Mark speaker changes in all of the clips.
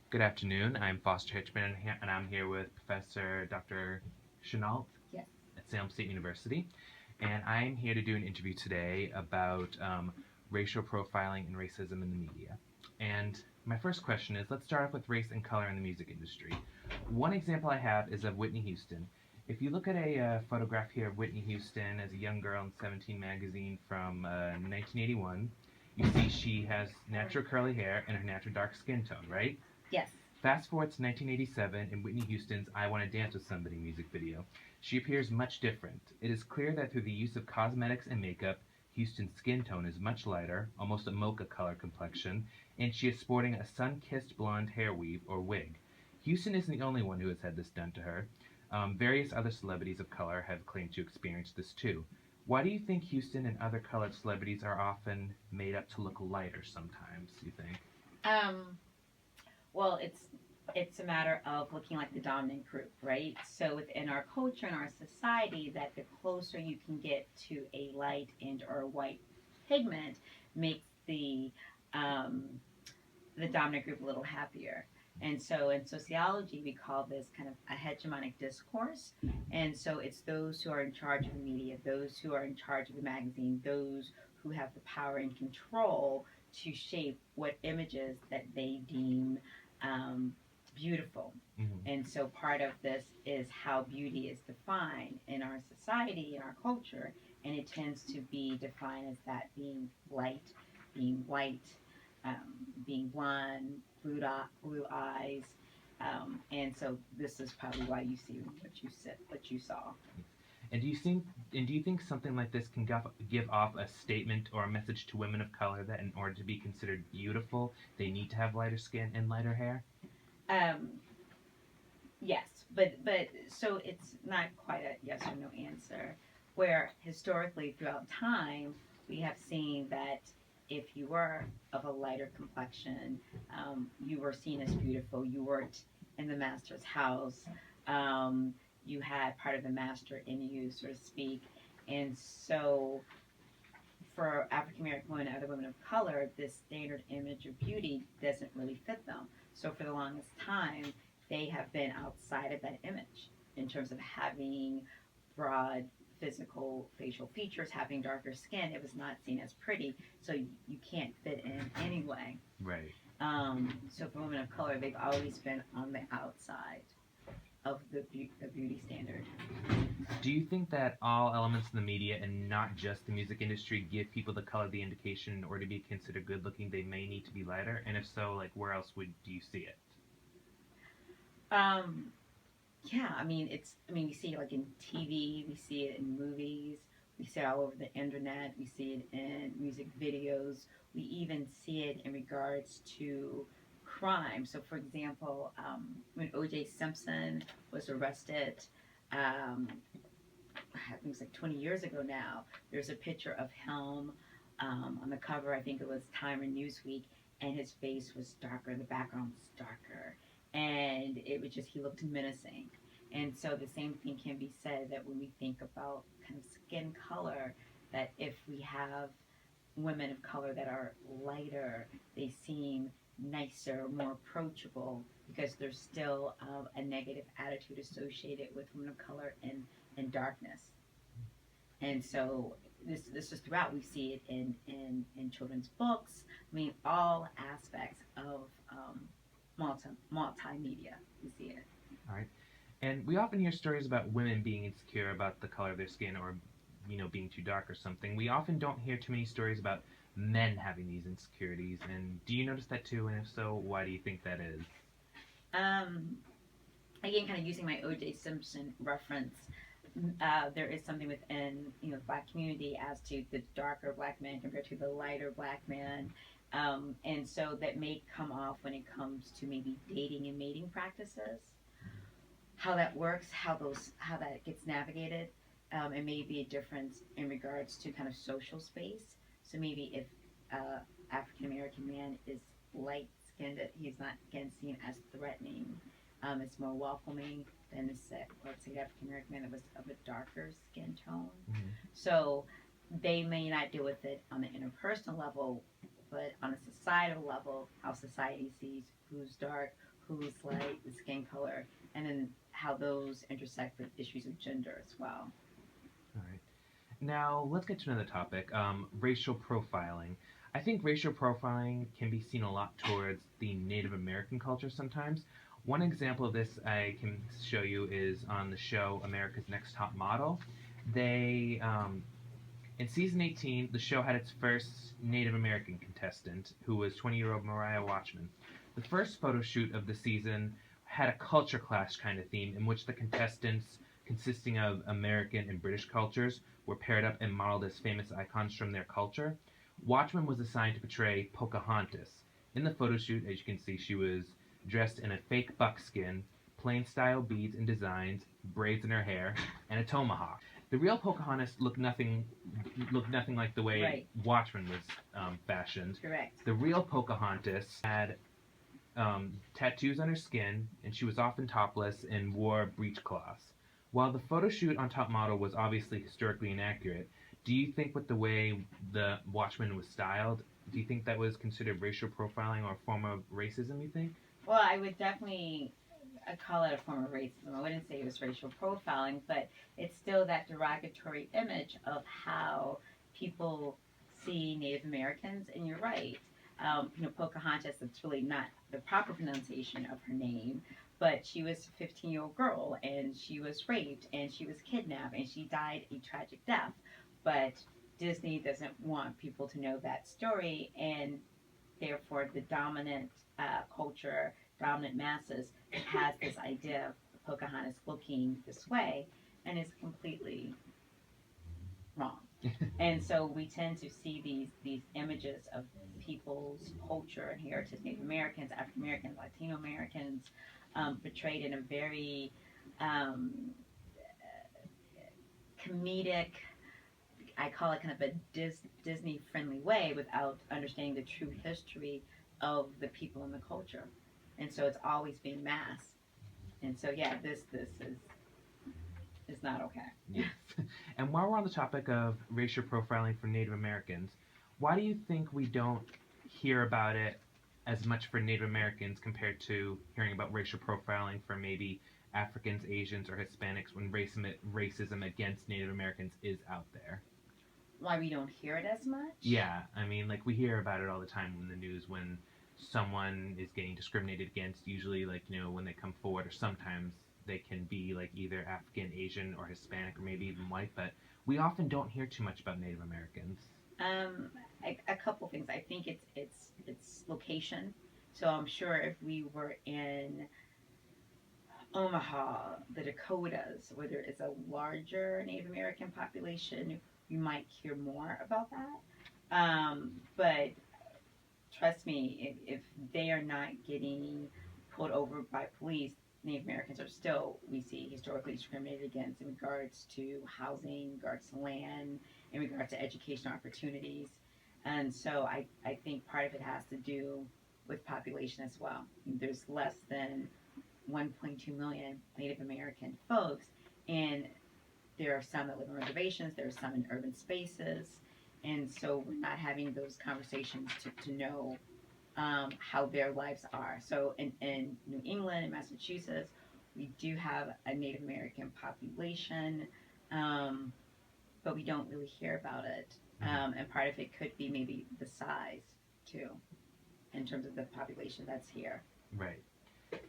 Speaker 1: Good afternoon. I'm Foster Hitchman, and I'm here with Professor Dr. Chenault
Speaker 2: Yes.
Speaker 1: at Salem State University. And I'm here to do an interview today about racial profiling and racism in the media. And my first question is, let's start off with race and color in the music industry. One example I have is of Whitney Houston. If you look at a photograph here of Whitney Houston as a young girl in 17 magazine from 1981, you see she has natural curly hair and her natural dark skin tone, right?
Speaker 2: Yes.
Speaker 1: Fast forward to 1987 in Whitney Houston's I Want to Dance with Somebody music video. She appears much different. It is clear that through the use of cosmetics and makeup, Houston's skin tone is much lighter, almost a mocha color complexion, and she is sporting a sun kissed blonde hair weave or wig. Houston isn't the only one who has had this done to her. Various other celebrities of color have claimed to experience this too. Why do you think Houston and other colored celebrities are often made up to look lighter sometimes, you think?
Speaker 2: Um, well, it's a matter of looking like the dominant group, right? So within our culture and our society, that the closer you can get to a light and or white pigment makes um, the dominant group a little happier. And so in sociology, we call this kind of a hegemonic discourse. And so it's those who are in charge of the media, those who are in charge of the magazine, those who have the power and control to shape what images that they deem um, beautiful.
Speaker 1: Mm-hmm.
Speaker 2: And so part of this is how beauty is defined in our society, in our culture, and it tends to be defined as that being light, being white, being blonde, blue eyes, and so this is probably why you see what you saw.
Speaker 1: And do you think something like this can give off a statement or a message to women of color that in order to be considered beautiful, they need to have lighter skin and lighter hair?
Speaker 2: Um, yes, but so it's not quite a yes or no answer. Where historically throughout time we have seen that if you were of a lighter complexion, you were seen as beautiful. You worked in the master's house. Um, you had part of the master in you, so to speak. And so for African American women and other women of color, this standard image of beauty doesn't really fit them. So for the longest time, they have been outside of that image in terms of having broad physical facial features, having darker skin. It was not seen as pretty, so you can't fit in anyway.
Speaker 1: Right.
Speaker 2: So for women of color, they've always been on the outside of the beauty standard.
Speaker 1: Do you think that all elements in the media and not just the music industry give people the color the indication in order to be considered good looking they may need to be lighter? And if so, like where else would do you see it?
Speaker 2: Um, Yeah, I mean we see it like in TV, we see it in movies, we see it all over the internet, we see it in music videos, we even see it in regards to crime. So, for example, when O.J. Simpson was arrested, um, I think it was like 20 years ago now. There's a picture of him on the cover. I think it was Time or Newsweek, and his face was darker. The background was darker, and it was just he looked menacing. And so the same thing can be said that when we think about kind of skin color, that if we have women of color that are lighter, they seem nicer, more approachable because there's still a negative attitude associated with women of color and darkness. And so this is throughout. We see it in children's books. I mean, all aspects of multimedia. We see it.
Speaker 1: All right. And we often hear stories about women being insecure about the color of their skin or being too dark or something. We often don't hear too many stories about men having these insecurities. And do you notice that too? And if so, why do you think that is?
Speaker 2: Um, Again, kind of using my O.J. Simpson reference, there is something within the black community as to the darker black man compared to the lighter black man, and so that may come off when it comes to maybe dating and mating practices, how that works, how that gets navigated. It may be a difference in regards to kind of social space. So maybe if African American man is light skinned, he's not again seen as threatening. It's more welcoming than let's say African American man that was of a darker skin tone.
Speaker 1: Mm-hmm.
Speaker 2: So they may not deal with it on the interpersonal level, but on a societal level, how society sees who's dark, who's like the skin color, and then how those intersect with issues of gender as well.
Speaker 1: All right. Now, let's get to another topic, racial profiling. I think racial profiling can be seen a lot towards the Native American culture sometimes. One example of this I can show you is on the show America's Next Top Model. They, in season 18, the show had its first Native American contestant, who was 20-year-old Mariah Watchman. The first photo shoot of the season had a culture clash kind of theme in which the contestants, consisting of American and British cultures, were paired up and modeled as famous icons from their culture. Watchman was assigned to portray Pocahontas. In the photo shoot, as you can see, she was dressed in a fake buckskin, plain style beads and designs, braids in her hair, and a tomahawk. The real Pocahontas looked nothing like the way
Speaker 2: Right.
Speaker 1: Watchman was fashioned.
Speaker 2: Correct.
Speaker 1: The real Pocahontas had tattoos on her skin, and she was often topless and wore breechcloths. While the photo shoot on Top Model was obviously historically inaccurate, do you think with the way the Watchman was styled, do you think that was considered racial profiling or a form of racism, you think?
Speaker 2: Well, I would definitely call it a form of racism. I wouldn't say it was racial profiling, but it's still that derogatory image of how people see Native Americans. And you're right. Pocahontas, that's really not the proper pronunciation of her name, but she was a 15-year-old girl, and she was raped, and she was kidnapped, and she died a tragic death. But Disney doesn't want people to know that story, and therefore the dominant culture, dominant masses, has this idea of Pocahontas looking this way, and it's completely wrong. And so we tend to see these images of people's culture and heritage, Native Americans, African Americans, Latino Americans, portrayed in a very comedic, I call it kind of a Disney friendly way, without understanding the true history of the people and the culture. And so it's always being masked. And so yeah, this is not okay.
Speaker 1: Yes. And while we're on the topic of racial profiling for Native Americans, why do you think we don't hear about it as much for Native Americans compared to hearing about racial profiling for maybe Africans, Asians, or Hispanics when racism against Native Americans is out there?
Speaker 2: Why we don't hear it as much?
Speaker 1: Yeah, I mean, like we hear about it all the time in the news when someone is getting discriminated against, usually like, when they come forward, or sometimes they can be like either African, Asian, or Hispanic, or maybe even white, but we often don't hear too much about Native Americans.
Speaker 2: A couple things. I think it's location. So I'm sure if we were in Omaha, the Dakotas, where there is a larger Native American population, you might hear more about that. But trust me, if they are not getting pulled over by police, Native Americans are still, we see, historically discriminated against in regards to housing, in regards to land, in regards to educational opportunities. And so I think part of it has to do with population as well. There's less than 1.2 million Native American folks, and there are some that live in reservations, there are some in urban spaces, and so we're not having those conversations to know how their lives are. So in New England and Massachusetts, we do have a Native American population, but we don't really hear about it. And part of it could be maybe the size, too, in terms of the population that's here.
Speaker 1: Right.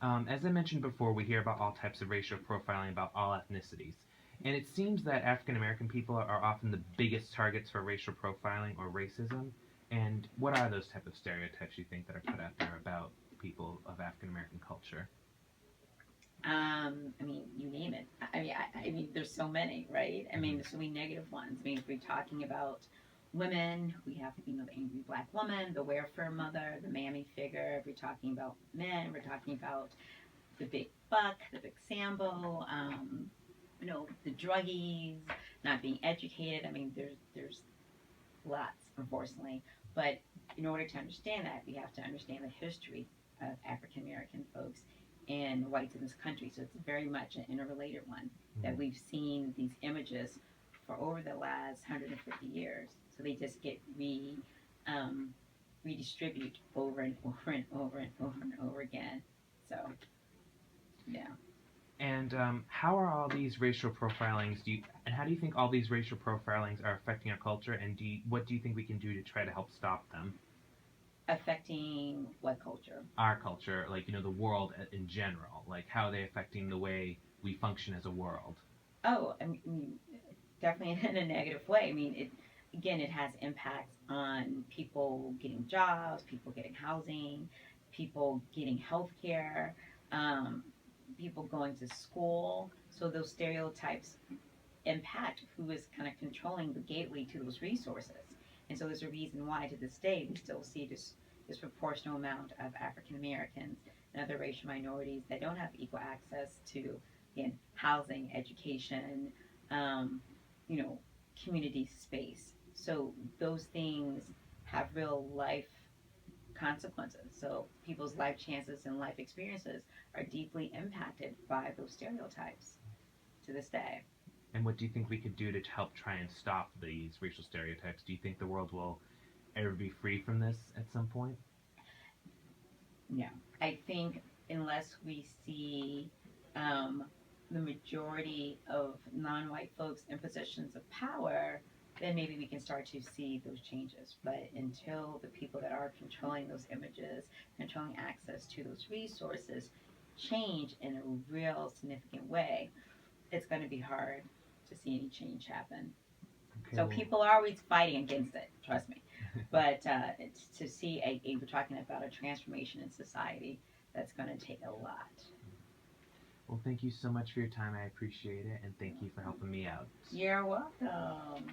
Speaker 1: As I mentioned before, we hear about all types of racial profiling about all ethnicities. And it seems that African American people are often the biggest targets for racial profiling or racism. And what are those type of stereotypes you think that are put out there about people of African American culture?
Speaker 2: I mean, you name it. I mean, there's so many, right? I mean, there's so many negative ones. I mean, if we're talking about women, we have, the angry black woman, the welfare mother, the mammy figure. If we're talking about men, we're talking about the big buck, the big Sambo, the druggies, not being educated. I mean, there's lots, unfortunately. But in order to understand that, we have to understand the history of African American folks and whites in this country. So it's very much an interrelated one that we've seen these images for over the last 150 years. So they just get redistribute over and over and over and over and over again. So
Speaker 1: And how are all these racial profilings? And how do you think all these racial profilings are affecting our culture? And what do you think we can do to try to help stop them?
Speaker 2: Affecting what culture?
Speaker 1: Our culture, like the world in general. Like how are they affecting the way we function as a world?
Speaker 2: Oh, I mean, definitely in a negative way. I mean, it has impacts on people getting jobs, people getting housing, people getting health care, um, people going to school. So those stereotypes impact who is kind of controlling the gateway to those resources. And so there's a reason why to this day we still see this disproportionate amount of African Americans and other racial minorities that don't have equal access to, again, housing, education, um, you know, community space. So those things have real life consequences. So people's life chances and life experiences are deeply impacted by those stereotypes to this day.
Speaker 1: And what do you think we could do to help try and stop these racial stereotypes? Do you think the world will ever be free from this at some point?
Speaker 2: No. I think unless we see um, the majority of non white folks in positions of power, then maybe we can start to see those changes. But until the people that are controlling those images, controlling access to those resources, change in a real significant way, it's going to be hard to see any change happen.
Speaker 1: Okay,
Speaker 2: So
Speaker 1: well,
Speaker 2: people are always fighting against it, trust me. But it's to see we're talking about a transformation in society that's going to take a lot.
Speaker 1: well, thank you so much for your time. I appreciate it, and thank you for helping me out.
Speaker 2: You're welcome.